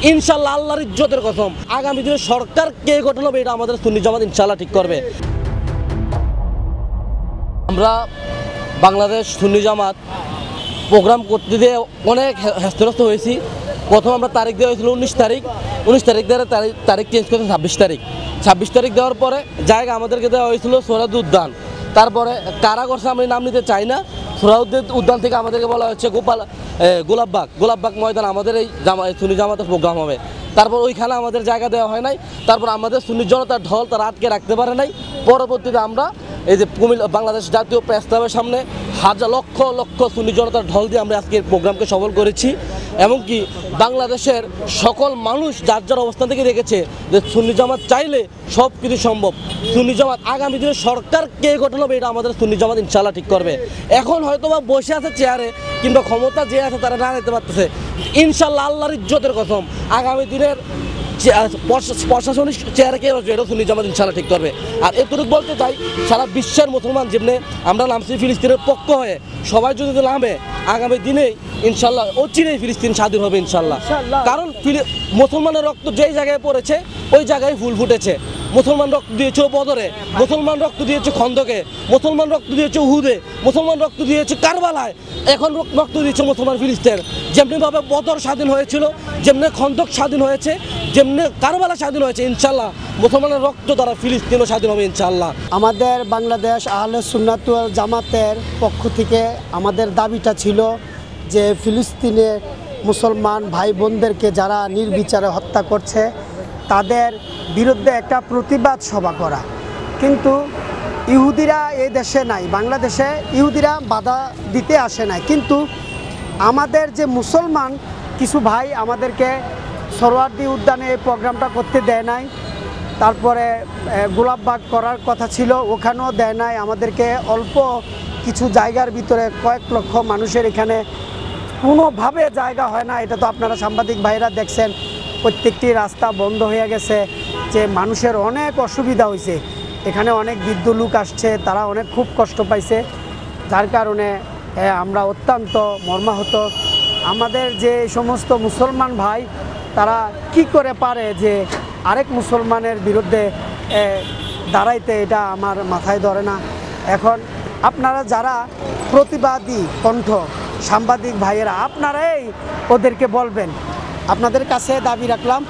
ইনশাআল্লাহ আল্লাহর ইজ্জতের কসম আগামী দিনে সরকার কে গঠন হবে এটা আমাদের সুন্নি জামাত ইনশাআল্লাহ ঠিক করবে। আমরা বাংলাদেশ সুন্নি জামাত প্রোগ্রাম করতে দিয়ে অনেক হ্যস্ত হয়েছি। প্রথম আমরা তারিখ দেওয়া হয়েছিল 19 তারিখ দেওয়ার তারিখ চেঞ্জ করেছে 26 তারিখ দেওয়ার পরে জায়গা আমাদেরকে দেওয়া হয়েছিল সোহরাওয়ার্দী উদ্যান। তারপরে কারা করছে আমি নাম নিতে চাই না। সোহরাওয়ার্দী উদ্যান থেকে আমাদেরকে বলা হচ্ছে গোলাপবাগ ময়দান আমাদের এই সুন্নি জামাতের প্রোগ্রাম হবে। তারপর ওইখানে আমাদের জায়গা দেওয়া হয় নাই। তারপর আমাদের সুন্নি জনতার ঢল তারা আটকে রাখতে পারে নাই। পরবর্তীতে আমরা এই যে বাংলাদেশ জাতীয় প্রেস ক্লাবের সামনে লক্ষ লক্ষ সুন্নি জনতার ঢল দিয়ে আমরা আজকে প্রোগ্রামকে সফল করেছি। এমনকি বাংলাদেশের সকল মানুষ যার যার অবস্থান থেকে দেখেছে যে সুন্নি জামাত চাইলে সব কিছু সম্ভব। সুন্নি জামাত আগামী দিনে সরকার কে গঠন হবে এটা আমাদের সুন্নি জামাত ইনশাআল্লাহ ঠিক করবে। এখন হয়তো বা বসে আছে চেয়ারে কিংবা ক্ষমতা যে আছে তারা না নিতে পারতেছে। ইনশাআল্লাহ আল্লাহর ইজ্জতের কসম আগামী দিনের প্রশাসনিক চেয়ারে কে বসবে এটা সুন্নি জামাত ইনশাআল্লাহ ঠিক করবে। আর এতটুকু বলতে চাই, সারা বিশ্বের মুসলমান যেমনি আমরা নামছি ফিলিস্তিনের পক্ষ হয়ে, সবাই যদি নামে আগামী দিনে ইনশাআল্লাহ অচিরেই ফিলিস্তিন স্বাধীন হবে ইনশাআল্লাহ। কারণ মুসলমানের রক্ত যেই জায়গায় পড়েছে ওই জায়গায় ফুল ফুটেছে। মুসলমান রক্ত দিয়েছে বদরে, মুসলমান রক্ত দিয়েছে খন্দকে, মুসলমান রক্ত দিয়েছে উহুদে, মুসলমান রক্ত দিয়েছে কারবালায়, এখন রক্ত দিয়েছে মুসলমান ফিলিস্তিন। যেমনিভাবে বদর স্বাধীন হয়েছিল, যেমনি খন্দক স্বাধীন হয়েছে, যেমনি কারবালা স্বাধীন হয়েছে, ইনশাআল্লাহ মুসলমানের রক্ত দ্বারা ফিলিস্তিনও স্বাধীন হবে ইনশাআল্লাহ। আমাদের বাংলাদেশ আহলে সুন্নাত ওয়াল জামাতের পক্ষ থেকে আমাদের দাবিটা ছিল যে ফিলিস্তিনে মুসলমান ভাই বোনদেরকে যারা নির্বিচারে হত্যা করছে তাদের বিরুদ্ধে একটা প্রতিবাদ সভা করা। কিন্তু ইহুদিরা এই দেশে নাই, বাংলাদেশে ইহুদিরা বাধা দিতে আসে নাই। কিন্তু আমাদের যে মুসলমান কিছু ভাই আমাদেরকে সোহরাওয়ার্দী উদ্যানে এই প্রোগ্রামটা করতে দেয় নাই। তারপরে গোলাপবাগ করার কথা ছিল, ওখানেও দেয় নাই। আমাদেরকে অল্প কিছু জায়গার ভিতরে কয়েক লক্ষ মানুষের এখানে কোনোভাবে জায়গা হয় না। এটা তো আপনারা সাংবাদিক ভাইরা দেখছেন, প্রত্যেকটি রাস্তা বন্ধ হয়ে গেছে, যে মানুষের অনেক অসুবিধা হয়েছে। এখানে অনেক বৃদ্ধ লোক আসছে, তারা অনেক খুব কষ্ট পাইছে, যার কারণে আমরা অত্যন্ত মর্মাহত। আমাদের যে সমস্ত মুসলমান ভাই তারা কি করে পারে যে আরেক মুসলমানের বিরুদ্ধে দাঁড়াইতে, এটা আমার মাথায় ধরে না। এখন আপনারা যারা প্রতিবাদী কণ্ঠ সাংবাদিক ভাইয়েরা, আপনারাই ওদেরকে বলবেন। আপনাদের কাছে দাবি রাখলাম।